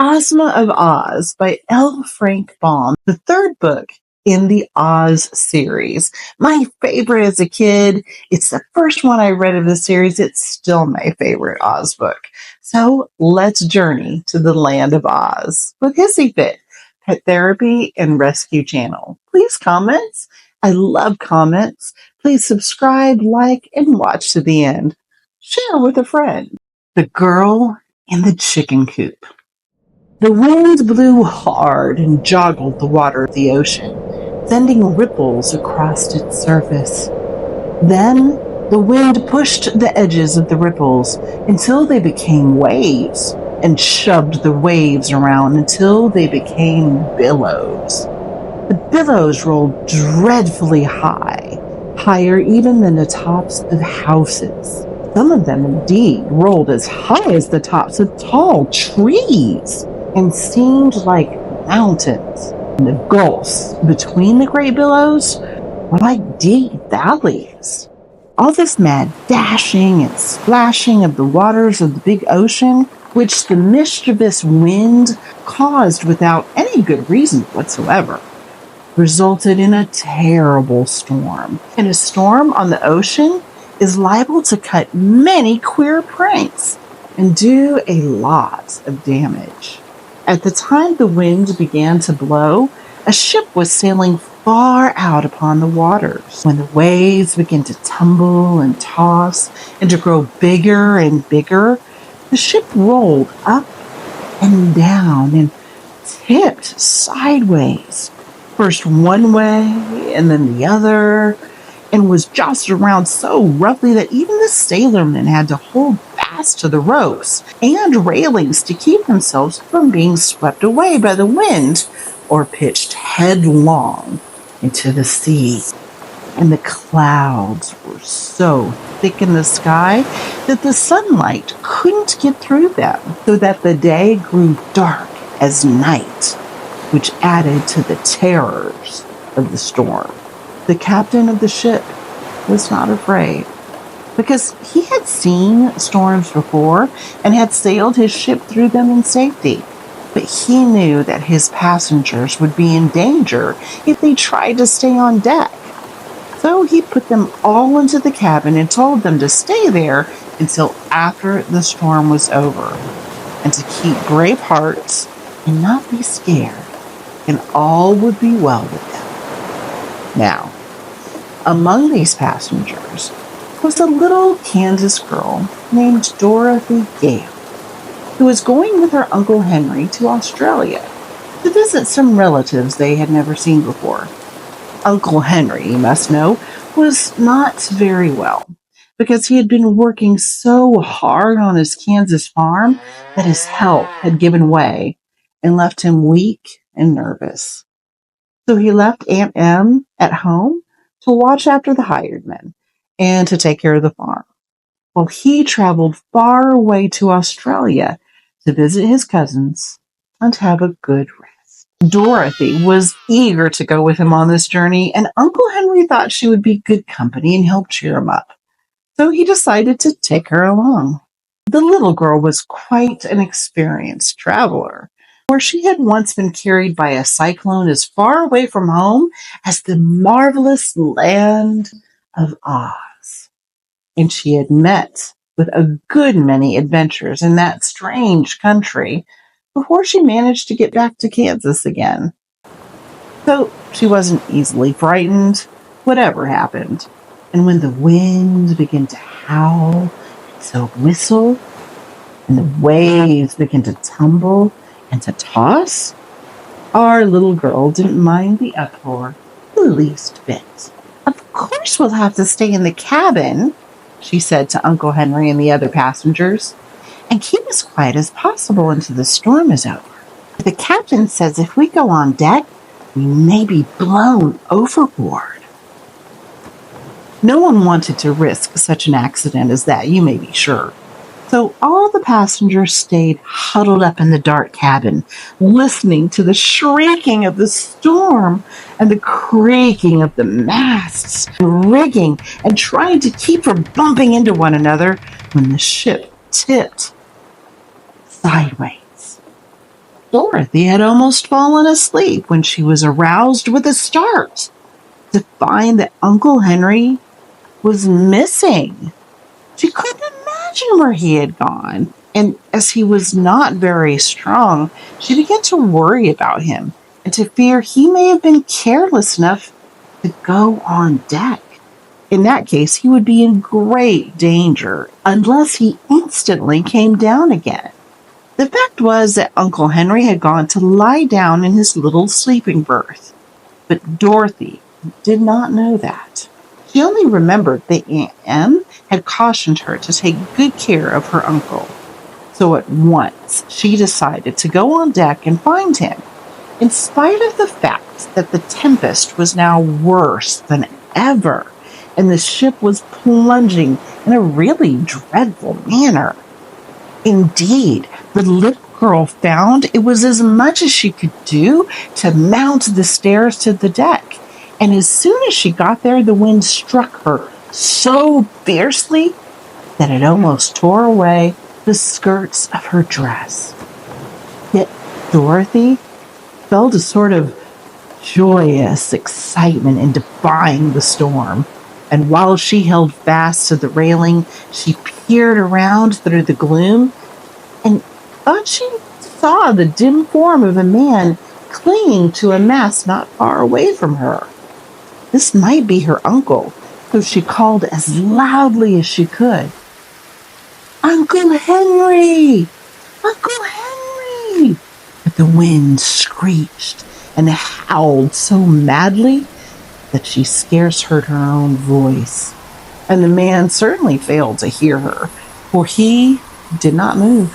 Ozma of Oz by L. Frank Baum, the third book in the Oz series. My favorite as a kid. It's the first one I read of the series. It's still my favorite Oz book. So let's journey to the land of Oz with HissyFit, Pet Therapy and Rescue Channel. Please comments. I love comments. Please subscribe, like, and watch to the end. Share with a friend. The Girl in the Chicken Coop. The wind blew hard and joggled the water of the ocean, sending ripples across its surface. Then the wind pushed the edges of the ripples until they became waves, and shoved the waves around until they became billows. The billows rolled dreadfully high, higher even than the tops of houses. Some of them indeed rolled as high as the tops of tall trees, and seemed like mountains. And the gulfs between the great billows were like deep valleys. All this mad dashing and splashing of the waters of the big ocean, which the mischievous wind caused without any good reason whatsoever, resulted in a terrible storm. And a storm on the ocean is liable to cut many queer pranks and do a lot of damage. At the time the wind began to blow, a ship was sailing far out upon the waters. When the waves began to tumble and toss and to grow bigger and bigger, the ship rolled up and down and tipped sideways, first one way and then the other, and was jostled around so roughly that even the sailormen had to hold fast to the ropes and railings to keep themselves from being swept away by the wind or pitched headlong into the sea. And the clouds were so thick in the sky that the sunlight couldn't get through them, so that the day grew dark as night, which added to the terrors of the storm. The captain of the ship was not afraid, because he had seen storms before and had sailed his ship through them in safety. But he knew that his passengers would be in danger if they tried to stay on deck. So he put them all into the cabin and told them to stay there until after the storm was over, and to keep brave hearts and not be scared, and all would be well with them. Now, among these passengers was a little Kansas girl named Dorothy Gale, who was going with her Uncle Henry to Australia to visit some relatives they had never seen before. Uncle Henry, you must know, was not very well, because he had been working so hard on his Kansas farm that his health had given way and left him weak and nervous. So he left Aunt Em at home to watch after the hired men and to take care of the farm, while he traveled far away to Australia to visit his cousins and have a good rest. Dorothy was eager to go with him on this journey, and Uncle Henry thought she would be good company and help cheer him up. So he decided to take her along. The little girl was quite an experienced traveler, where she had once been carried by a cyclone as far away from home as the marvelous land of Oz. And she had met with a good many adventures in that strange country before she managed to get back to Kansas again. So she wasn't easily frightened, whatever happened. And when the wind began to howl and to whistle, and the waves began to tumble and to toss, our little girl didn't mind the uproar the least bit. "Of course we'll have to stay in the cabin," she said to Uncle Henry and the other passengers, "and keep as quiet as possible until the storm is over. The captain says if we go on deck, we may be blown overboard." No one wanted to risk such an accident as that, you may be sure. So all the passengers stayed huddled up in the dark cabin, listening to the shrieking of the storm and the creaking of the masts and rigging, and trying to keep from bumping into one another when the ship tipped sideways. Dorothy had almost fallen asleep when she was aroused with a start to find that Uncle Henry was missing. She couldn't imagine where he had gone, and as he was not very strong, she began to worry about him and to fear he may have been careless enough to go on deck. In that case, he would be in great danger unless he instantly came down again. The fact was that Uncle Henry had gone to lie down in his little sleeping berth, but Dorothy did not know that. She only remembered that Aunt Em had cautioned her to take good care of her uncle. So at once she decided to go on deck and find him. In spite of the fact that the tempest was now worse than ever, and the ship was plunging in a really dreadful manner. Indeed, the little girl found it was as much as she could do to mount the stairs to the deck. And as soon as she got there, the wind struck her so fiercely that it almost tore away the skirts of her dress. Yet Dorothy felt a sort of joyous excitement in defying the storm. And while she held fast to the railing, she peered around through the gloom and thought she saw the dim form of a man clinging to a mast not far away from her. This might be her uncle, so she called as loudly as she could. "Uncle Henry! Uncle Henry!" But the wind screeched and howled so madly that she scarce heard her own voice. And the man certainly failed to hear her, for he did not move.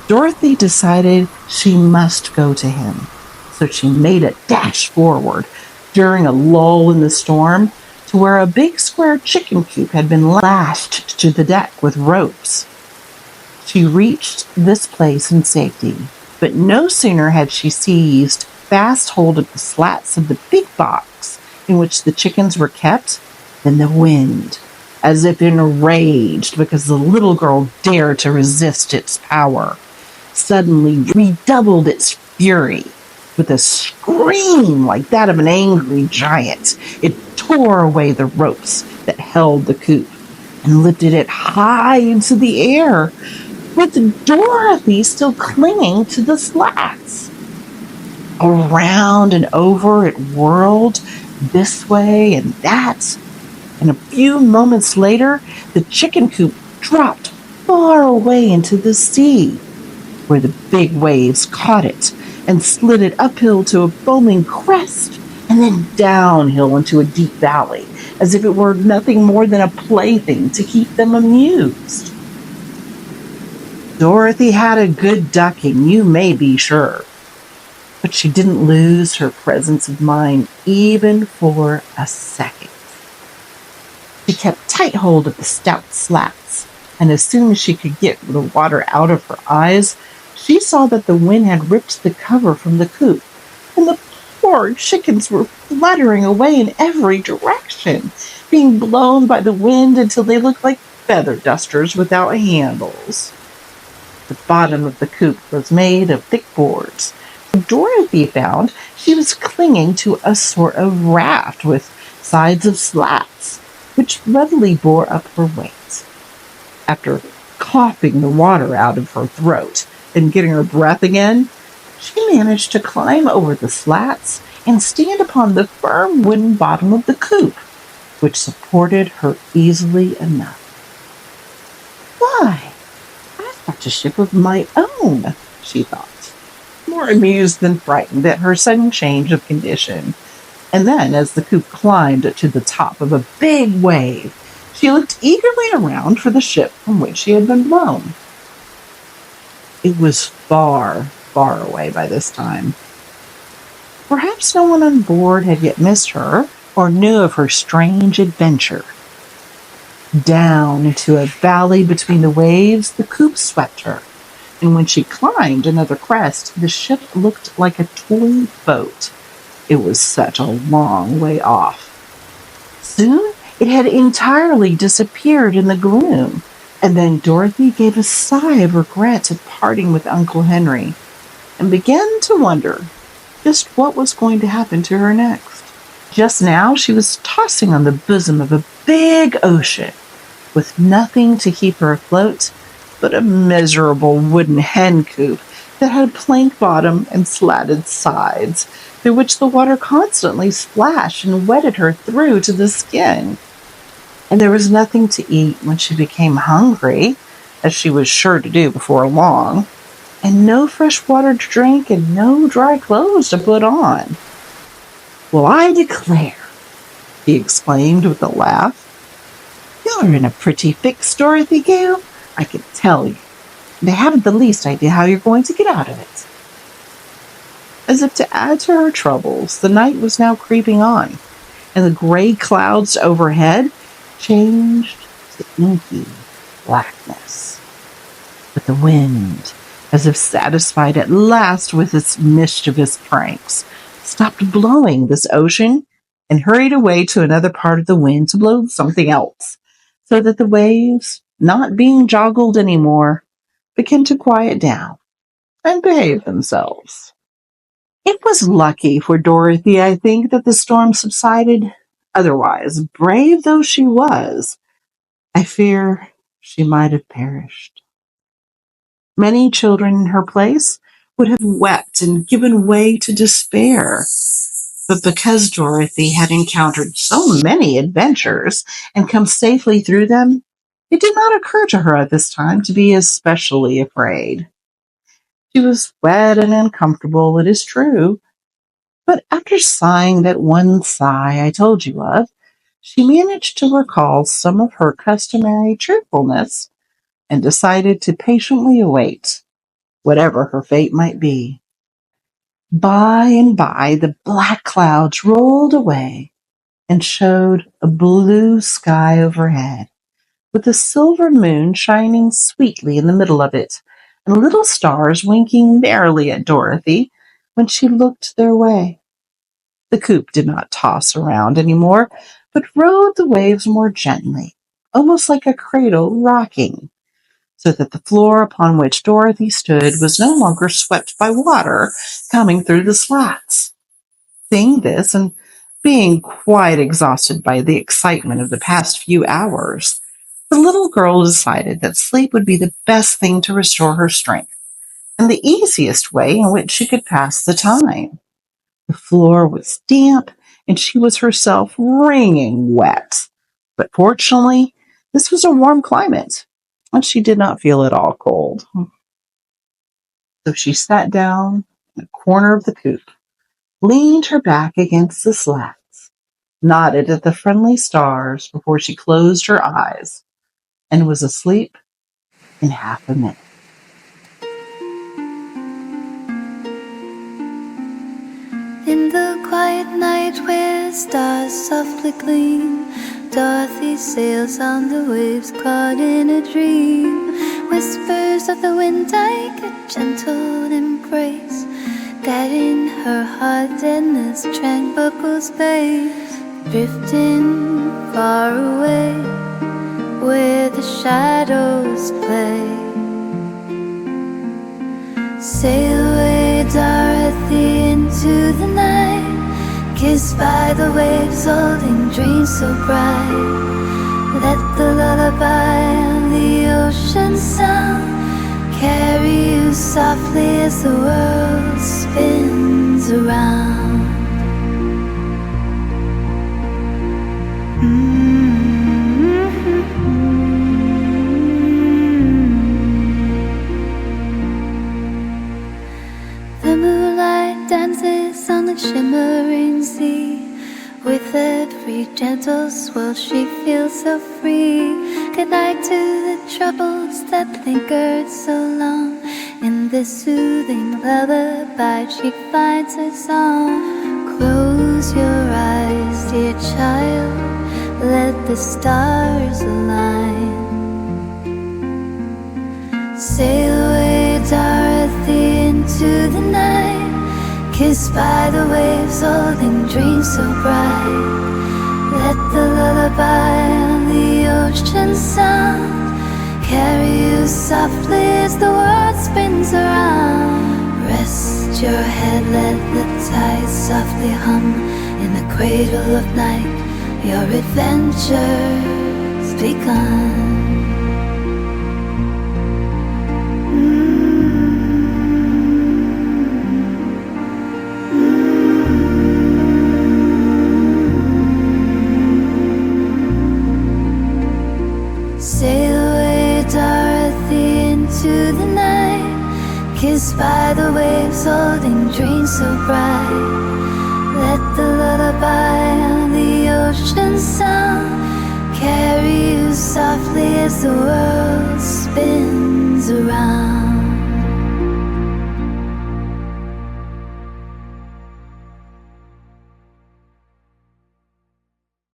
Dorothy decided she must go to him, so she made a dash forward during a lull in the storm to where a big square chicken coop had been lashed to the deck with ropes. She reached this place in safety, but no sooner had she seized fast hold of the slats of the big box in which the chickens were kept than the wind, as if enraged because the little girl dared to resist its power, suddenly redoubled its fury. With a scream like that of an angry giant, it tore away the ropes that held the coop and lifted it high into the air, with Dorothy still clinging to the slats. Around and over it whirled, this way and that, and a few moments later, the chicken coop dropped far away into the sea, where the big waves caught it and slid it uphill to a foaming crest, and then downhill into a deep valley, as if it were nothing more than a plaything to keep them amused. Dorothy had a good ducking, you may be sure, but she didn't lose her presence of mind even for a second. She kept tight hold of the stout slats, and as soon as she could get the water out of her eyes, she saw that the wind had ripped the cover from the coop, and the poor chickens were fluttering away in every direction, being blown by the wind until they looked like feather dusters without handles. The bottom of the coop was made of thick boards. Dorothy found she was clinging to a sort of raft with sides of slats, which readily bore up her weight. After coughing the water out of her throat and getting her breath again, she managed to climb over the slats and stand upon the firm wooden bottom of the coop, which supported her easily enough. "Why, I've got a ship of my own," she thought, more amused than frightened at her sudden change of condition. And then, as the coop climbed to the top of a big wave, she looked eagerly around for the ship from which she had been blown. It was far, far away by this time. Perhaps no one on board had yet missed her or knew of her strange adventure. Down into a valley between the waves, the coop swept her, and when she climbed another crest, the ship looked like a toy boat. It was such a long way off. Soon it had entirely disappeared in the gloom, And then Dorothy gave a sigh of regret at parting with Uncle Henry and began to wonder just what was going to happen to her next. Just now, she was tossing on the bosom of a big ocean with nothing to keep her afloat but a miserable wooden hen coop that had a plank bottom and slatted sides, through which the water constantly splashed and wetted her through to the skin. And there was nothing to eat when she became hungry, as she was sure to do before long, and no fresh water to drink and no dry clothes to put on. "Well, I declare," he exclaimed with a laugh. "You're in a pretty fix, Dorothy Gale, I can tell you, and I haven't the least idea how you're going to get out of it." As if to add to her troubles, the night was now creeping on, and the gray clouds overhead changed to inky blackness. But the wind, as if satisfied at last with its mischievous pranks, stopped blowing this ocean and hurried away to another part of the wind to blow something else, so that the waves, not being joggled anymore, began to quiet down and behave themselves. It was lucky for Dorothy, I think, that the storm subsided. Otherwise, brave though she was, I fear she might have perished. Many children in her place would have wept and given way to despair. But because Dorothy had encountered so many adventures and come safely through them, it did not occur to her at this time to be especially afraid. She was wet and uncomfortable, it is true, but after sighing that one sigh I told you of, she managed to recall some of her customary cheerfulness and decided to patiently await whatever her fate might be. By and by, the black clouds rolled away and showed a blue sky overhead, with a silver moon shining sweetly in the middle of it, and little stars winking merrily at Dorothy when she looked their way. The coop did not toss around any more, but rode the waves more gently, almost like a cradle rocking, so that the floor upon which Dorothy stood was no longer swept by water coming through the slats. Seeing this, and being quite exhausted by the excitement of the past few hours, the little girl decided that sleep would be the best thing to restore her strength, and the easiest way in which she could pass the time. The floor was damp, and she was herself wringing wet. But fortunately, this was a warm climate, and she did not feel at all cold. So she sat down in a corner of the coop, leaned her back against the slats, nodded at the friendly stars before she closed her eyes, and was asleep in half a minute. In the quiet night where stars softly gleam, Dorothy sails on the waves caught in a dream. Whispers of the wind like a gentle embrace, guiding her heart in this tranquil space. Drifting far away where the shadows play. Sail away, Dorothy, into the night, kissed by the waves, holding dreams so bright. Let the lullaby of the ocean sound carry you softly as the world spins around. The moonlight dances on the shimmering sea. With every gentle swirl she feels so free. Goodnight to the troubles that lingered so long. In this soothing lullaby she finds her song. Close your eyes, dear child, let the stars align. Sail away, Dorothy, into the night, kissed by the waves, holding dreams so bright. Let the lullaby of the ocean sound carry you softly as the world spins around. Rest your head, let the tide softly hum. In the cradle of night, your adventure's begun. Sail away, Dorothy, into the night, kissed by the waves, holding dreams so bright. Let the lullaby of the ocean sound carry you softly as the world spins around.